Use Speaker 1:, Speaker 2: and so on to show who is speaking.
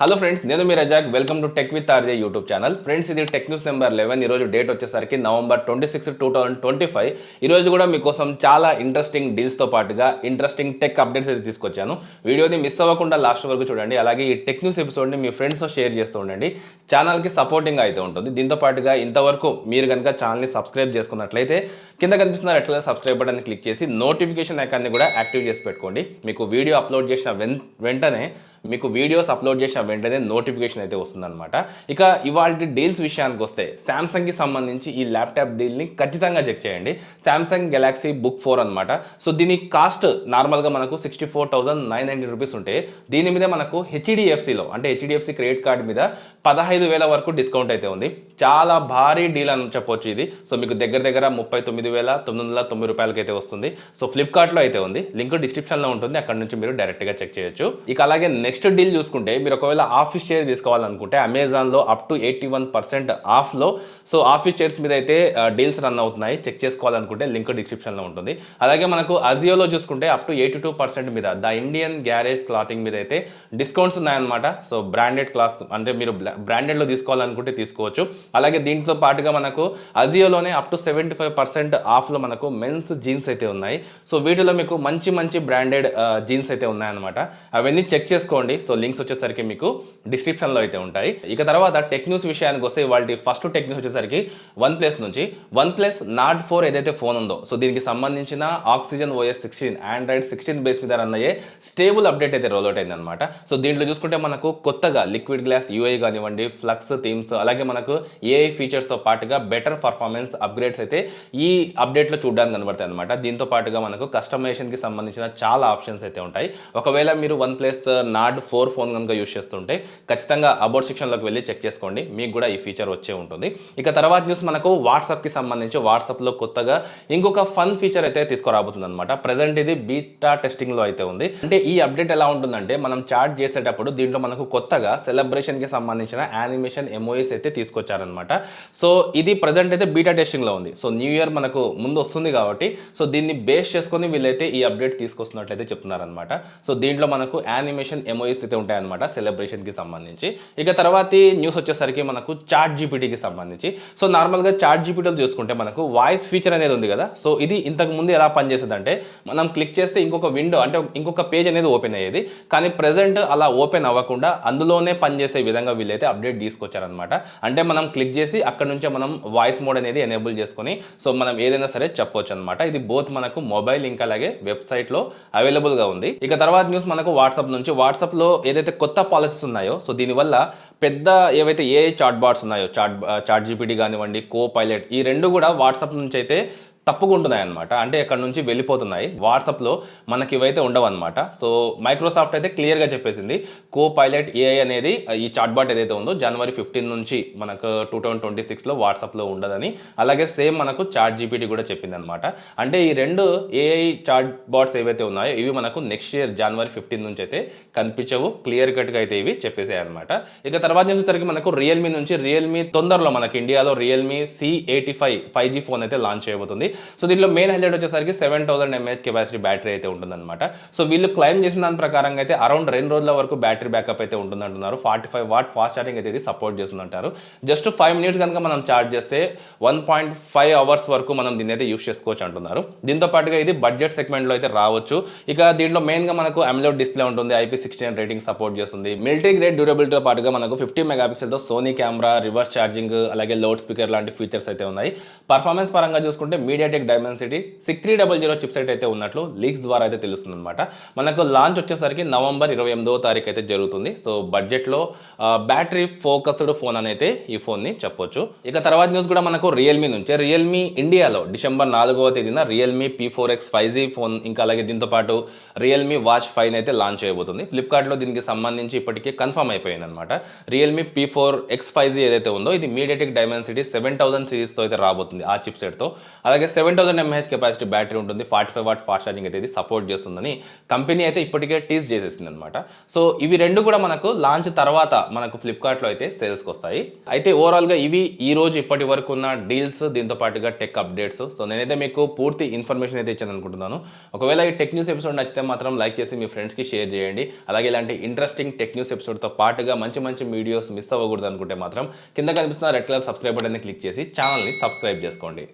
Speaker 1: Hello friends, నేను మీ Razak. Welcome to tech with RJ YouTube channel. Friends, ఇది tech news number 11. ఈరోజు date వచ్చేసరికి నవంబర్ 26, 2025. ఈరోజు కూడా మీకోసం చాలా ఇంట్రెస్టింగ్ డీల్స్తో పాటుగా ఇంట్రెస్టింగ్ టెక్ అప్డేట్స్ అయితే తీసుకొచ్చాను. వీడియోని మిస్ అవ్వకుండా లాస్ట్ వరకు చూడండి. అలాగే ఈ టెక్ న్యూస్ ఎపిసోడ్ని మీ ఫ్రెండ్స్తో షేర్ చేస్తూ ఉండండి. ఛానల్కి సపోర్టింగ్ అయితే ఉంటుంది. దీంతో పాటుగా ఇంతవరకు మీరు కనుక ఛానల్ని సబ్స్క్రైబ్ చేసుకున్నట్లయితే కింద కనిపిస్తున్న red colour subscribe button click చేసి నోటిఫికేషన్ ఐకాన్ని కూడా యాక్టివ్ చేసి పెట్టుకోండి. మీకు వీడియో అప్లోడ్ చేసిన వెంటనే నోటిఫికేషన్ అయితే వస్తుందన్నమాట. ఇక ఇవాళ డీల్స్ విషయానికి వస్తే శాంసంగ్కి సంబంధించి ఈ ల్యాప్టాప్ డీల్ని ఖచ్చితంగా చెక్ చేయండి. శాంసంగ్ గెలాక్సీ బుక్ 4 అనమాట. సో దీని కాస్ట్ నార్మల్గా మనకు 64,990 రూపీస్ ఉంటే దీని మీద మనకు హెచ్డిఎఫ్సిలో అంటే హెచ్డిఎఫ్సి క్రెడిట్ కార్డ్ మీద 15,000 వరకు డిస్కౌంట్ అయితే ఉంది. చాలా భారీ డీల్ అని చెప్పొచ్చు ఇది. సో మీకు దగ్గర 39,990 రూపాయలకి అయితే వస్తుంది. సో ఫ్లిప్కార్ట్లో అయితే ఉంది. లింక్ డిస్క్రిప్షన్లో ఉంటుంది. అక్కడ నుంచి మీరు డైరెక్ట్గా చెక్ చేయొచ్చు. ఇక అలాగే నెక్స్ట్ డీల్ చూసుకుంటే మీరు ఒకవేళ ఆఫీస్ చైర్ తీసుకోవాలనుకుంటే అమెజాన్లో అప్ టు 81% ఆఫ్లో సో ఆఫీస్ చైర్స్ మీద అయితే డీల్స్ రన్ అవుతున్నాయి. చెక్ చేసుకోవాలనుకుంటే లింక్ డిస్క్రిప్షన్లో ఉంటుంది. అలాగే మనకు అజియోలో చూసుకుంటే అప్ టు 82% మీద ద ఇండియన్ గ్యారేజ్ క్లాతింగ్ మీద అయితే డిస్కౌంట్స్ ఉన్నాయన్నమాట. సో బ్రాండెడ్ క్లాత్ అంటే మీరు బ్రాండెడ్లో తీసుకోవాలనుకుంటే తీసుకోవచ్చు. అలాగే దీంతో పాటుగా మనకు అజియోలోనే అప్ టు 75% ఆఫ్లో మనకు మెన్స్ జీన్స్ అయితే ఉన్నాయి. సో వీటిలో మీకు మంచి బ్రాండెడ్ జీన్స్ అయితే ఉన్నాయన్నమాట. అవన్నీ చెక్ చేసుకోండి. సో లింక్స్ వచ్చేసరికి మీకు డిస్క్రిప్షన్లో అయితే ఉంటాయి. ఇక తర్వాత టెక్ న్యూస్ విషయానికి వస్తే వాళ్ళ ఫస్ట్ టెక్ న్యూస్ వచ్చేసరికి వన్ ప్లస్ నాట్ 4 ఏదైతే ఫోన్ ఉందో సో దీనికి సంబంధించిన ఆక్సిజన్ OS 16 ఆండ్రాయిడ్ 16 బేస్ మీద రన్ అయ్యే స్టేబుల్ అప్డేట్ అయితే రోల్అవుట్ అయింది అనమాట. సో దీంట్లో చూసుకుంటే మనకు కొత్తగా లిక్విడ్ గ్లాస్ UI కానివ్వండి, ఫ్లక్స్ థీమ్స్, అలాగే మనకు AI ఫీచర్స్తో పాటుగా బెటర్ పర్ఫార్మెన్స్ అప్గ్రేడ్స్ అయితే ఈ అప్డేట్లో చూడడానికి కనబడతాయి అనమాట. దీంతో పాటుగా మనకు కస్టమైజేషన్కి సంబంధించిన చాలా ఆప్షన్స్ అయితే ఉంటాయి. ఒకవేళ మీరు వన్ ప్లస్ నాట్ 4 ఫోన్ కనుక యూస్ చేస్తుంటే ఖచ్చితంగా అబౌట్ సెక్షన్లోకి వెళ్ళి చెక్ చేసుకోండి. మీకు కూడా ఈ ఫీచర్ వచ్చే ఉంటుంది. ఇక తర్వాత న్యూస్ మనకు వాట్సాప్కి సంబంధించి వాట్సాప్లో కొత్తగా ఇంకొక ఫన్ ఫీచర్ అయితే తీసుకురాబోతుంది అనమాట. ప్రజెంట్ ఇది బీటా టెస్టింగ్లో అయితే ఉంది. అంటే ఈ అప్డేట్ ఎలా ఉంటుందంటే మనం చాట్ చేసేటప్పుడు దీంట్లో మనకు కొత్తగా సెలబ్రేషన్కి సంబంధించిన యానిమేషన్ ఎమోయిస్ అయితే తీసుకొచ్చారనమాట. సో ఇది ప్రజెంట్ అయితే బీటా టెస్టింగ్లో ఉంది. సో న్యూ ఇయర్ మనకు ముందు వస్తుంది కాబట్టి సో దీన్ని బేస్ చేసుకొని వీళ్ళైతే ఈ అప్డేట్ తీసుకొస్తున్నట్లయితే చెప్తున్నారనమాట. సో దీంట్లో మనకు యానిమేషన్ ఎమోయిస్ అయితే ఉంటాయన్నమాట సెలబ్రేషన్కి సంబంధించి. ఇక తర్వాతి న్యూస్ వచ్చేసరికి మనకు చాట్ జీపీటీకి సంబంధించి. సో నార్మల్గా చాట్ జీపీటీలో చూసుకుంటే మనకు వాయిస్ ఫీచర్ అనేది ఉంది కదా. సో ఇది ఇంతకు ముందు ఎలా పనిచేసేదంటే మనం క్లిక్ చేస్తే ఇంకొక విండో అంటే ఇంకొక పేజ్ అనేది ఓపెన్ అయ్యేది. కానీ ప్రెజెంట్ అలా ఓపెన్ అవ్వకుండా అందులోనే పనిచేసే విధంగా వీళ్ళైతే అప్డేట్ తీసుకొచ్చారనమాట. అంటే మనం క్లిక్ చేసి అక్కడ నుంచే మనం వాయిస్ మోడ్ అనేది ఎనేబుల్ చేసుకొని సో మనం ఏదైనా సరే చెప్పొచ్చు అనమాట. ఇది బోత్ మనకు మొబైల్ ఇంకా అలాగే వెబ్సైట్లో అవైలబుల్గా ఉంది. ఇక తర్వాత న్యూస్ మనకు వాట్సాప్లో ఏదైతే కొత్త పాలసీస్ ఉన్నాయో సో దీనివల్ల పెద్ద ఏవైతే AI చాట్ బాట్స్ ఉన్నాయో చాట్ జీపీటీ కానివ్వండి, కో పైలట్, ఈ రెండు కూడా వాట్సాప్ నుంచి అయితే తప్పుకుంటున్నాయి అనమాట. అంటే ఇక్కడ నుంచి వెళ్ళిపోతున్నాయి. వాట్సాప్లో మనకి ఇవైతే ఉండవు అనమాట. సో మైక్రోసాఫ్ట్ అయితే క్లియర్గా చెప్పేసింది కో పైలట్ AI అనేది ఈ చాట్బాట్ ఏదైతే ఉందో జనవరి 15 నుంచి మనకు 2026లో వాట్సాప్లో ఉండదని. అలాగే సేమ్ మనకు చాట్ జీపీటీ కూడా చెప్పింది అనమాట. అంటే ఈ రెండు AI చాట్ బాట్స్ ఏవైతే ఉన్నాయో ఇవి మనకు నెక్స్ట్ ఇయర్ జనవరి 15 నుంచి అయితే కనిపించవు. క్లియర్ కట్గా అయితే ఇవి చెప్పేసాయి అనమాట. ఇక తర్వాత చూసేసరికి మనకు రియల్మీ తొందరలో మనకి ఇండియాలో రియల్మీ C85 5G ఫోన్ అయితే లాంచ్ చేయబోతుంది. సో దీనిలో మెయిన్ హైలైట్ వచ్చేసరికి 7000 mAh కెపాసిటీ బ్యాటరీ అయితే ఉంటుందన్నమాట. సో వీళ్ళు క్లైమ్ చేసిన దాని ప్రకారంగా అయితే అరౌండ్ 2 రోజుల వరకు బ్యాటరీ బ్యాకప్ అయితే ఉంటుందంటున్నారు. 45 వాట్ ఫాస్ట్ ఛార్జింగ్ అయితే ఇది సపోర్ట్ చేస్తుందంటారు. జస్ట్ 5 మినిట్స్ కనుక మనం ఛార్జ్ చేస్తే 1.5 అవర్స్ వరకు మనం దీన్ని అయితే యూస్ చేసుకోవచ్చు అంటున్నారు. దీంతో పాటుగా ఇది బడ్జెట్ సెగ్మెంట్లో అయితే రావచ్చు. ఇక దీంట్లో మెయిన్గా మనకు AMOLED డిస్ప్లే ఉంటుంది. IP69 రేటింగ్ సపోర్ట్ చేస్తుంది. మిలిటరీ గ్రేడ్ డ్యూరబిలిటీతో పాటుగా మనకు 50 మెగాపిక్సెల్తో సోనీ కెమెరా, రివర్స్ ఛార్జింగ్, అలాగే లౌడ్ స్పీకర్ లాంటి ఫీచర్స్ అయితే ఉన్నాయి. పర్ఫార్మెన్స్ పరంగా చూసుకుంటే MediaTek Dimensity 6300 చిప్సెట్ అయితే ఉన్నట్లు లీక్స్ ద్వారా అయితే తెలుస్తుంది అనమాట. మనకు లాంచ్ వచ్చేసరికి నవంబర్ 28వ తారీఖు అయితే జరుగుతుంది. సో బడ్జెట్లో బ్యాటరీ ఫోకస్డ్ ఫోన్ అని అయితే ఈ ఫోన్ని చెప్పొచ్చు. ఇక తర్వాత న్యూస్ కూడా మనకు రియల్మీ ఇండియాలో డిసెంబర్ 4వ తేదీన రియల్మీ P4X 5G ఫోన్ ఇంకా అలాగే దీంతో పాటు రియల్మీ వాచ్ 5 అయితే లాంచ్ చేయబోతుంది. ఫ్లిప్కార్ట్లో దీనికి సంబంధించి ఇప్పటికే కన్ఫర్మ్ అయిపోయింది అనమాట. రియల్మీ P4X 5G ఏదైతే ఉందో ఇది MediaTek Dimensity 7000 సిరీస్తో అయితే రాబోతుంది ఆ చిప్సెట్తో. అలాగే 7000 mAh కెపాసిటీ బ్యాటరీ ఉంటుంది, 45 వాట్ ఫాస్ట్ ఛార్జింగ్ అయితే ఇది సపోర్ట్ చేస్తుందని కంపెనీ అయితే ఇప్పటికే టీజ్ చేసేసింది అనమాట. సో ఇవి రెండు కూడా మనకు లాంచ్ తర్వాత మనకు ఫ్లిప్కార్ట్లో అయితే సేల్స్కి వస్తాయి. అయితే ఓవరాల్గా ఇవి ఈ రోజు ఇప్పటి వరకు ఉన్న డీల్స్, దీంతో పాటుగా టెక్ అప్డేట్స్. సో నేనైతే మీకు పూర్తి ఇన్ఫర్మేషన్ అయితే ఇచ్చాను అనుకుంటున్నాను. ఒకవేళ ఈ టెక్ న్యూస్ ఎపిసోడ్ నచ్చితే మాత్రం లైక్ చేసి మీ ఫ్రెండ్స్కి షేర్ చేయండి. అలాగే ఇలాంటి ఇంట్రెస్టింగ్ టెక్ న్యూస్ ఎపిసోడ్తో పాటుగా మంచి మంచి వీడియోస్ మిస్ అవ్వకూడదు అనుకుంటే మాత్రం కింద కనిపిస్తున్న రెడ్ కలర్ సబ్స్క్రైబ్ బటన్ని క్లిక్ చేసి ఛానల్ని సబ్స్క్రైబ్ చేసుకోండి.